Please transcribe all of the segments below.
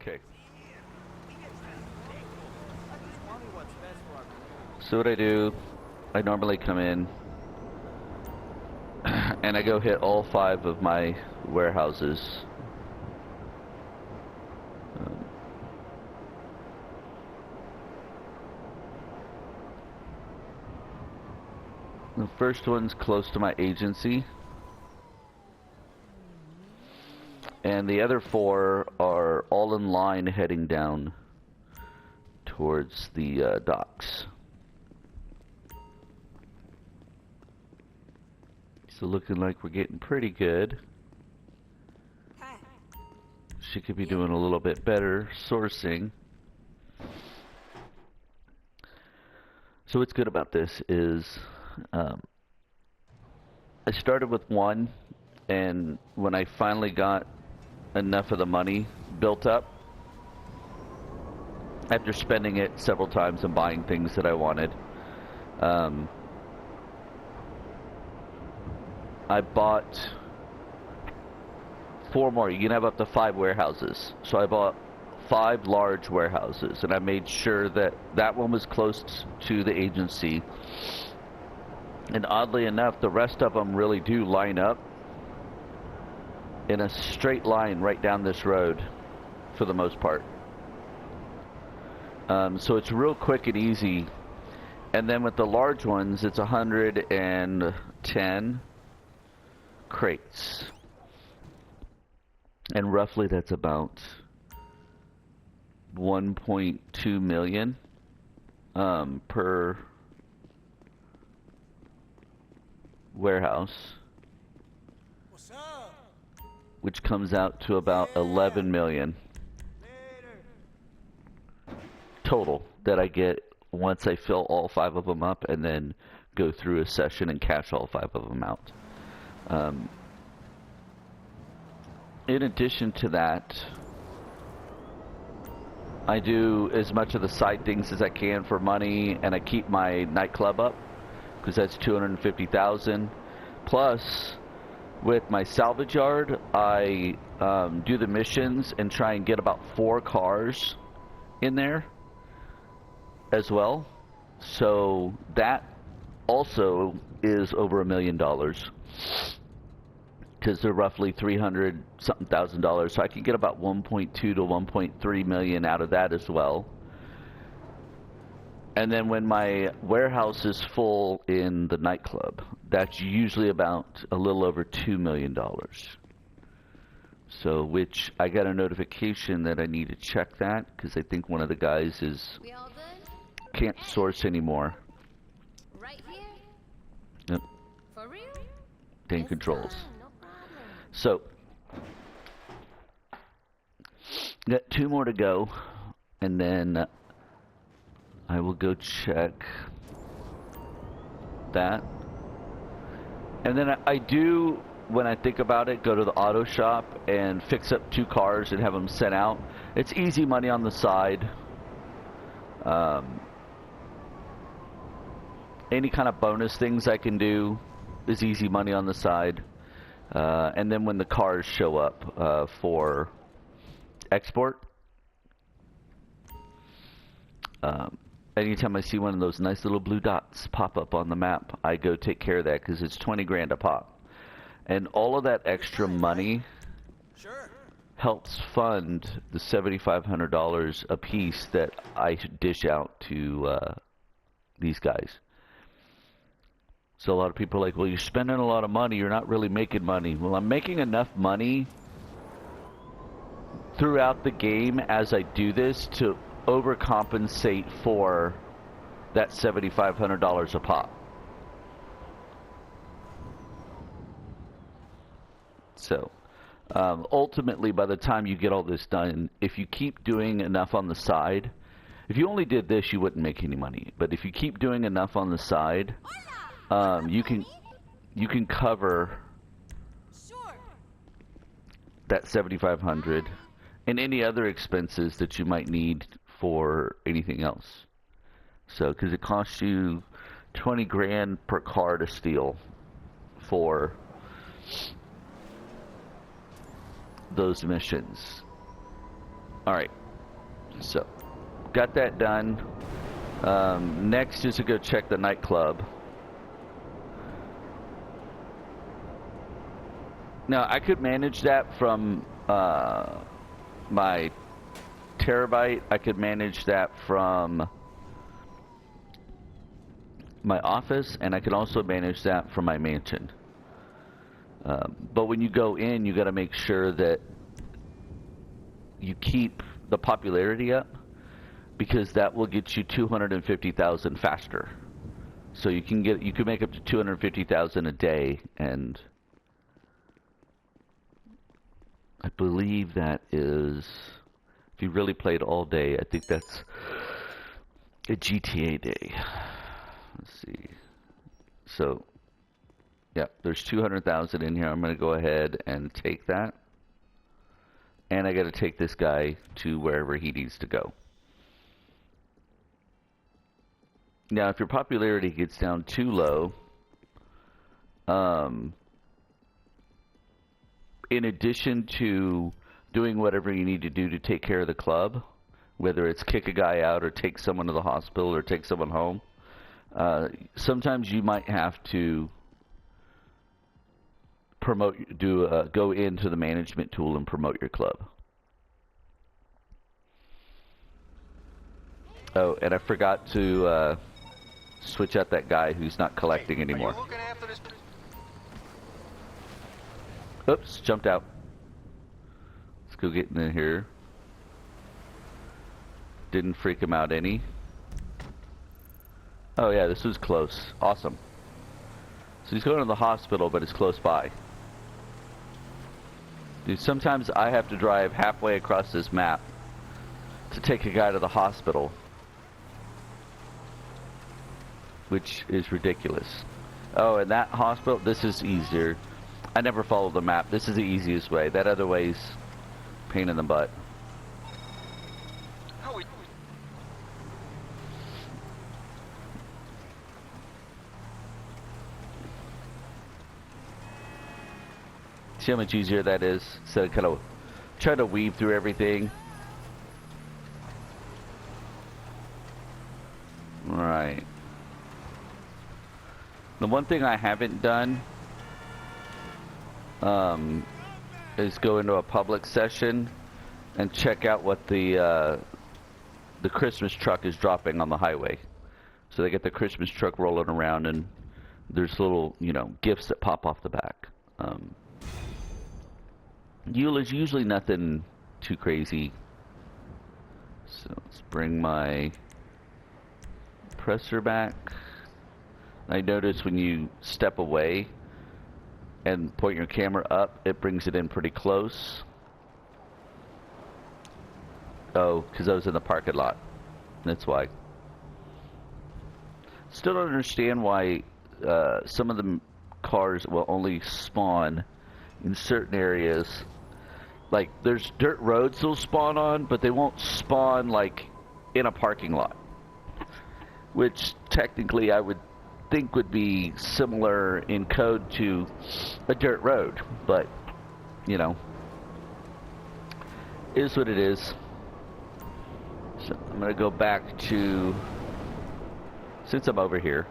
Okay. So what I do, I normally come in and I go hit all 5 of my warehouses. The first one's close to my agency, and the other 4 are all in line heading down towards the docks. So looking like we're getting pretty good. She could be doing a little bit better sourcing. So what's good about this is I started with 1, and when I finally got enough of the money built up, after spending it several times and buying things that I wanted, I bought 4 more. You can have up to 5 warehouses. So I bought 5 large warehouses, and I made sure that that one was close to the agency. And oddly enough, the rest of them really do line up in a straight line right down this road for the most part. So it's real quick and easy. And then with the large ones, it's 110 crates. And roughly that's about 1.2 million per warehouse, which comes out to about 11 million total that I get once I fill all 5 of them up and then go through a session and cash all 5 of them out. In addition to that, I do as much of the side things as I can for money, and I keep my nightclub up because that's 250,000. Plus, with my salvage yard, I do the missions and try and get about 4 cars in there as well. So that also is over $1 million because they're roughly $300-something thousand. So I can get about 1.2 to 1.3 million out of that as well. And then when my warehouse is full in the nightclub, that's usually about a little over $2 million. So, which I got a notification that I need to check that because I think one of the guys is can't source anymore. Right here? Yep. For real? Tank controls. So, got 2 more to go, and then I will go check that. And then I do, when I think about it, go to the auto shop and fix up 2 cars and have them sent out. It's easy money on the side. Any kind of bonus things I can do is easy money on the side. And then when the cars show up for export, anytime I see one of those nice little blue dots pop up on the map, I go take care of that because it's 20 grand a pop. And all of that extra money helps fund the $7,500 a piece that I dish out to these guys. So a lot of people are like, well, you're spending a lot of money, you're not really making money. Well, I'm making enough money throughout the game as I do this to overcompensate for that $7,500 a pop. So ultimately, by the time you get all this done, if you keep doing enough on the side, if you only did this, you wouldn't make any money. But if you keep doing enough on the side, you can cover that $7,500 and any other expenses that you might need for anything else. So, because it costs you 20 grand per car to steal for those missions. Alright, so got that done. Next is to go check the nightclub. Now, I could manage that from my terabyte. I could manage that from my office, and I could also manage that from my mansion. But when you go in, you got to make sure that you keep the popularity up, because that will get you 250,000 faster. So you can make up to 250,000 a day, and I believe that is, if you really played all day, I think that's a GTA day. Let's see. So, yeah, there's 200,000 in here. I'm going to go ahead and take that. And I got to take this guy to wherever he needs to go. Now, if your popularity gets down too low, in addition to doing whatever you need to do to take care of the club, whether it's kick a guy out or take someone to the hospital or take someone home, sometimes you might have to go into the management tool and promote your club. Oh, and I forgot to switch out that guy who's not collecting anymore. Oops, jumped out. Let's go get in here. Didn't freak him out any. Oh yeah, this was close. Awesome. So he's going to the hospital, but it's close by. Dude, sometimes I have to drive halfway across this map to take a guy to the hospital, which is ridiculous. Oh, and that hospital, this is easier. I never follow the map. This is the easiest way. That other way's pain in the butt. See how much easier that is? Instead of kind of trying to weave through everything. Right. The one thing I haven't done is go into a public session and check out what the Christmas truck is dropping on the highway. So they get the Christmas truck rolling around, and there's little, you know, gifts that pop off the back. There's usually nothing too crazy. So let's bring my presser back. I notice when you step away and point your camera up, it brings it in pretty close. Oh, because I was in the parking lot. That's why. Still don't understand why some of the cars will only spawn in certain areas. Like, there's dirt roads they'll spawn on, but they won't spawn, like, in a parking lot. Which, technically, I would think would be similar in code to a dirt road. But, you know, is what it is. So, I'm going to go back to, since I'm over here,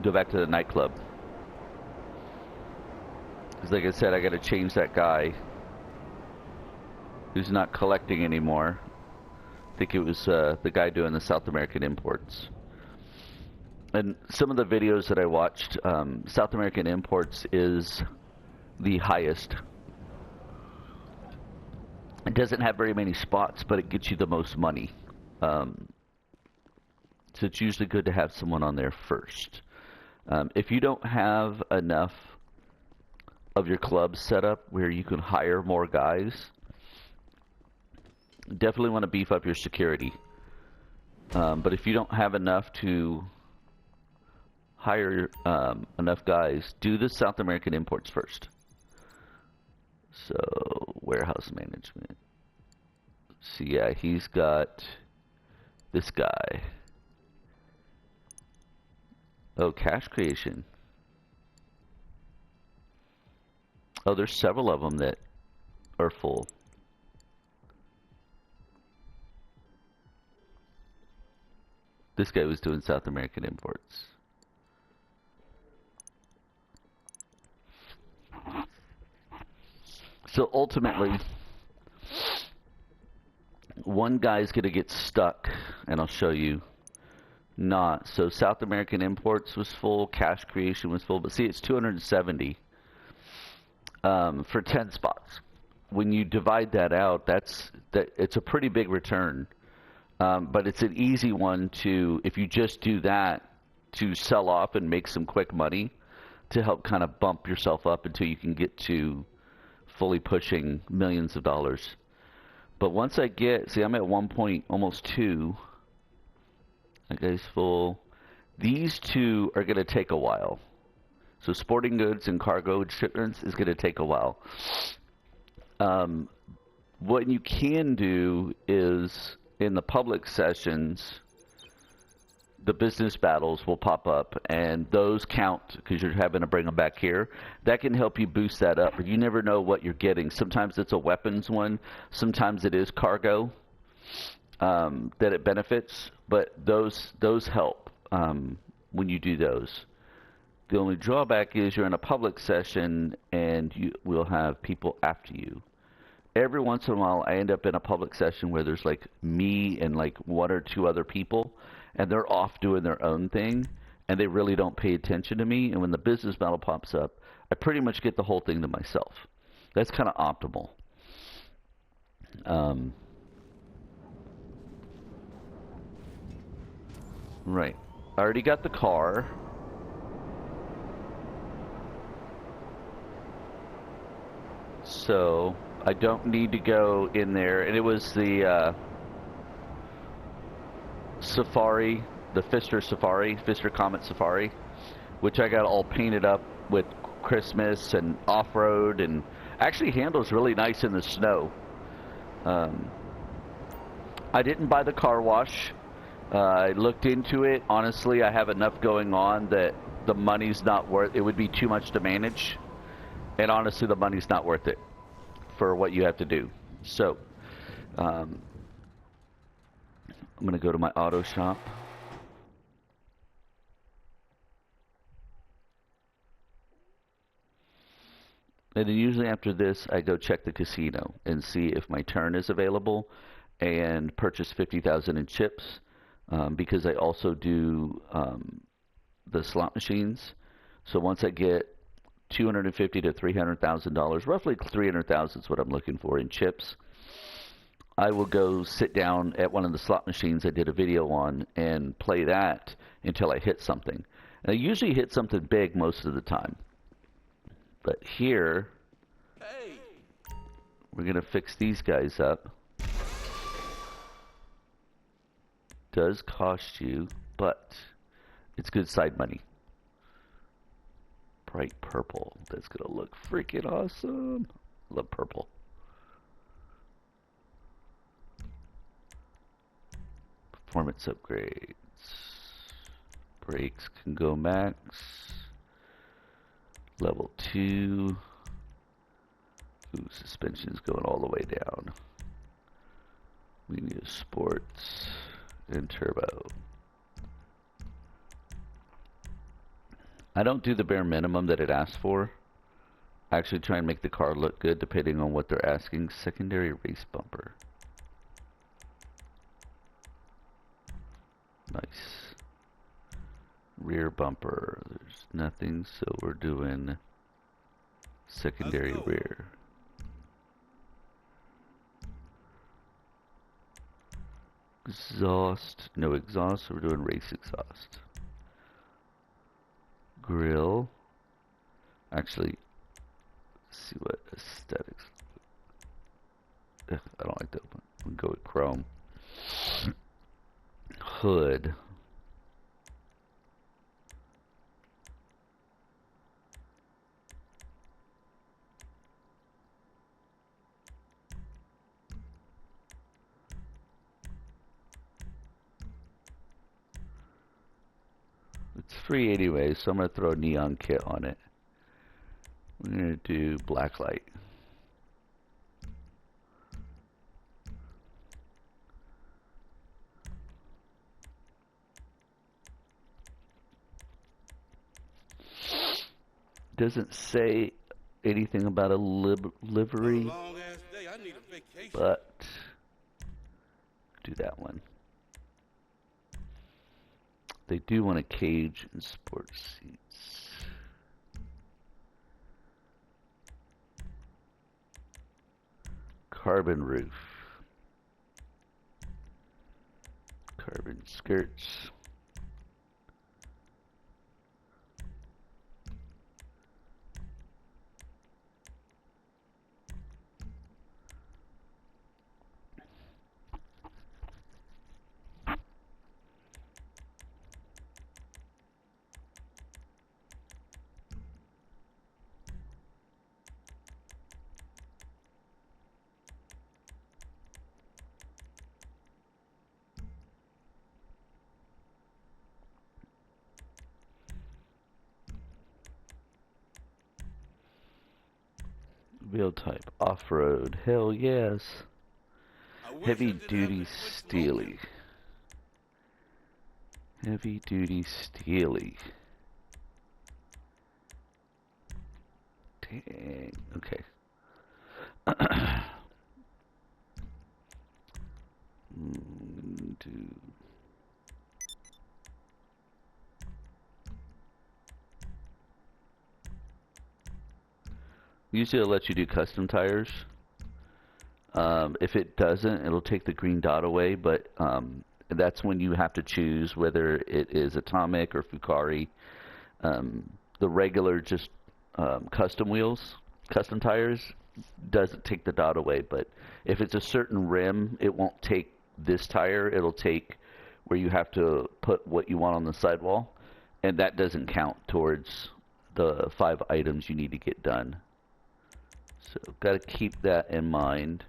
go back to the nightclub. Because like I said, I got to change that guy who's not collecting anymore. I think it was the guy doing the South American imports. And some of the videos that I watched, South American imports is the highest. It doesn't have very many spots, but it gets you the most money. So it's usually good to have someone on there first. If you don't have enough of your club set up where you can hire more guys, definitely want to beef up your security. But if you don't have enough to hire enough guys, do the South American imports first. So, warehouse management. So yeah, he's got this guy. Oh, cash creation. Oh, there's several of them that are full. This guy was doing South American imports. So ultimately, one guy's going to get stuck, and I'll show you. Not. So South American imports was full, cash creation was full, but see, it's 270 for 10 spots. When you divide that out, it's a pretty big return. But it's an easy one to, if you just do that, to sell off and make some quick money to help kind of bump yourself up until you can get to fully pushing millions of dollars. But once I get, see, I'm at 1 almost 2. That guy's full. These two are going to take a while. So sporting goods and cargo shipments is going to take a while. What you can do is, in the public sessions, the business battles will pop up, and those count because you're having to bring them back here. That can help you boost that up, but you never know what you're getting. Sometimes it's a weapons one. Sometimes it is cargo that it benefits, but those help when you do those. The only drawback is you're in a public session, and you will have people after you. Every once in a while, I end up in a public session where there's like me and like 1 or 2 other people, and they're off doing their own thing, and they really don't pay attention to me. And when the business battle pops up, I pretty much get the whole thing to myself. That's kind of optimal. Right. I already got the car. So I don't need to go in there. And it was the Safari, the Pfister Comet Safari, which I got all painted up with Christmas and off-road, and actually handles really nice in the snow. I didn't buy the car wash. I looked into it. Honestly, I have enough going on that the money's not worth it. Would be too much to manage. And honestly, the money's not worth it for what you have to do. So, I'm going to go to my auto shop. And then usually after this, I go check the casino and see if my turn is available and purchase 50,000 in chips, because I also do the slot machines. So once I get $250,000 to $300,000, roughly 300,000 is what I'm looking for in chips, I will go sit down at one of the slot machines I did a video on and play that until I hit something. And I usually hit something big most of the time. But here, we're going to fix these guys up. Does cost you, but it's good side money. Bright purple. That's going to look freaking awesome. Love purple. Performance upgrades. Brakes can go max. Level 2. Ooh, suspension's going all the way down. We need a sports and turbo. I don't do the bare minimum that it asks for. I actually try and make the car look good depending on what they're asking. Secondary race bumper. Nice. Rear bumper. There's nothing, so we're doing secondary rear. Exhaust. No exhaust, so we're doing race exhaust. Grill. Actually, let's see what aesthetics. I don't like that one. We'll go with chrome. Hood. It's free anyway, so I'm going to throw a neon kit on it. We're going to do black light. Doesn't say anything about a livery, but do that one. They do want a cage and sports seats. Carbon roof. Carbon skirts. Wheel type off-road. Hell yes. Heavy duty steely. Heavy duty steely. Dang. Okay. Usually it'll let you do custom tires. If it doesn't, it'll take the green dot away, but that's when you have to choose whether it is Atomic or Fukari. The regular just custom wheels, custom tires, doesn't take the dot away, but if it's a certain rim, it won't take this tire. It'll take where you have to put what you want on the sidewall, and that doesn't count towards the 5 items you need to get done. So got to keep that in mind.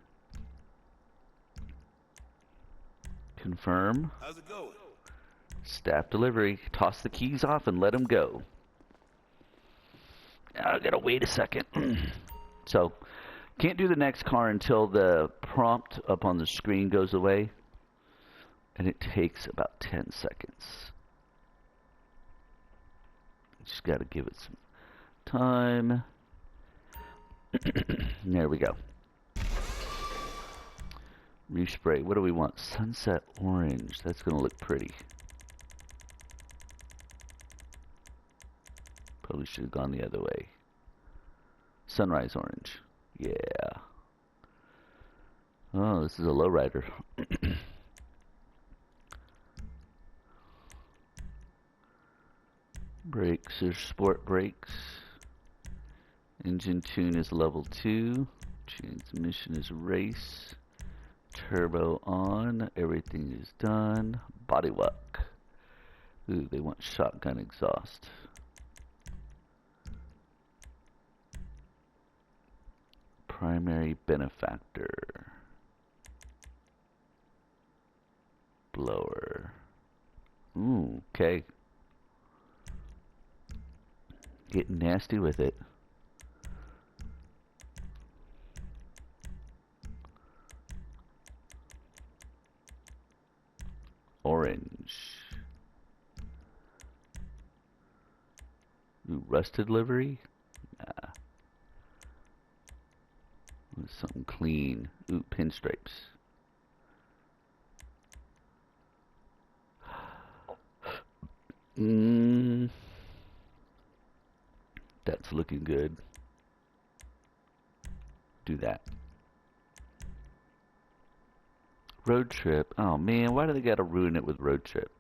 Confirm. How's it going? Staff delivery. Toss the keys off and let them go. Now I gotta wait a second. So can't do the next car until the prompt up on the screen goes away, and it takes about 10 seconds. Just gotta give it some time. There we go. Respray. What do we want? Sunset orange. That's going to look pretty. Probably should have gone the other way. Sunrise orange. Yeah. Oh, this is a lowrider. Brakes are sport brakes. Engine tune is level 2. Transmission is race. Turbo on. Everything is done. Bodywork. Ooh, they want shotgun exhaust. Primary benefactor. Blower. Ooh, okay. Getting nasty with it. Orange. Ooh, rusted livery? Nah. Ooh, something clean. Ooh, pinstripes. That's looking good. Do that. Road trip. Oh man, why do they gotta ruin it with road trip?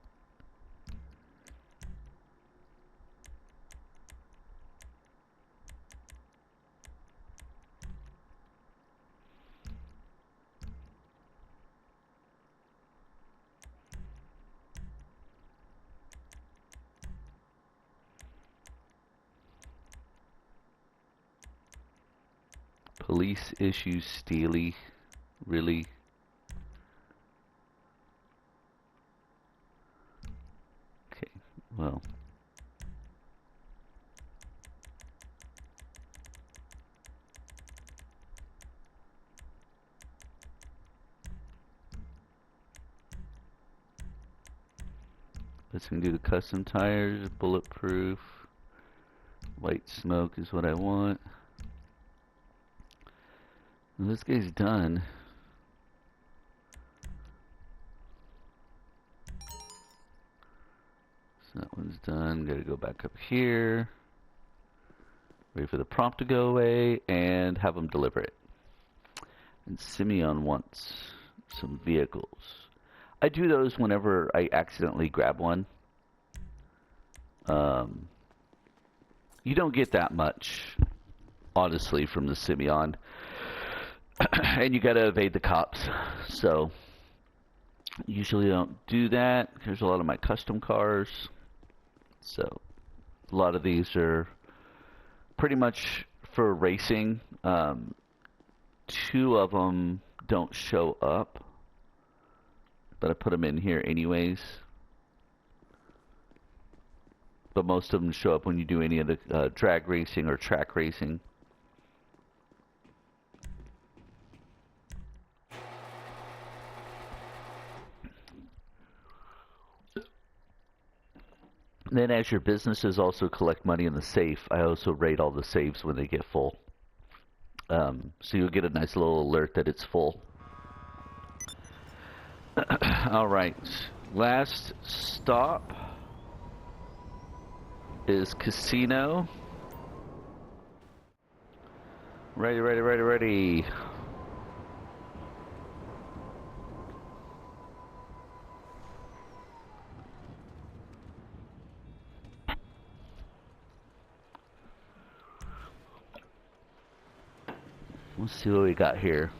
Police issues steely. Really? Okay, well. Let's do the custom tires, bulletproof. White smoke is what I want. Well, this guy's done. So that one's done. Gotta go back up here. Wait for the prompt to go away and have them deliver it. And Simeon wants some vehicles. I do those whenever I accidentally grab one. You don't get that much, honestly, from the Simeon. And you gotta evade the cops. So, usually don't do that. Here's a lot of my custom cars. So, a lot of these are pretty much for racing. 2 of them don't show up, but I put them in here anyways. But most of them show up when you do any of the drag racing or track racing. Then as your businesses also collect money in the safe, I also rate all the safes when they get full. So you'll get a nice little alert that it's full. Alright, last stop is casino. Ready, ready, ready, ready. Let's see what we got here.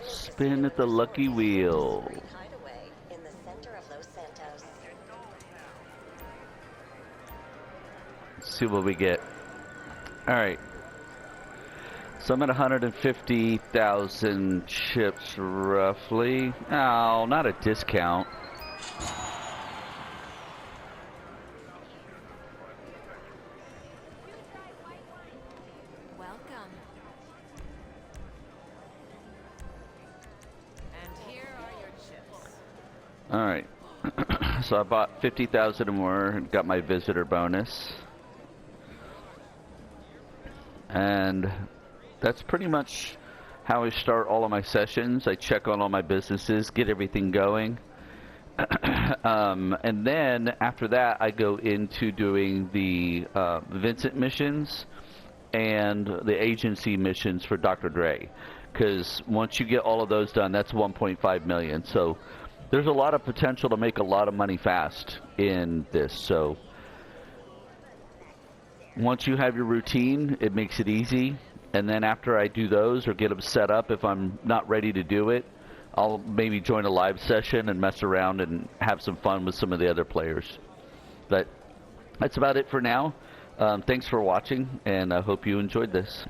Spin at the lucky wheel. Let's see what we get. Alright. So I'm at 150,000 chips roughly. Oh, not a discount. Welcome. And here are your chips. Alright. So I bought 50,000 or more and got my visitor bonus. And that's pretty much how I start all of my sessions. I check on all my businesses, get everything going. And then after that, I go into doing the Vincent missions and the agency missions for Dr. Dre. Because once you get all of those done, that's 1.5 million. So there's a lot of potential to make a lot of money fast in this. So once you have your routine, it makes it easy. And then after I do those or get them set up, if I'm not ready to do it, I'll maybe join a live session and mess around and have some fun with some of the other players. But that's about it for now. Thanks for watching, and I hope you enjoyed this.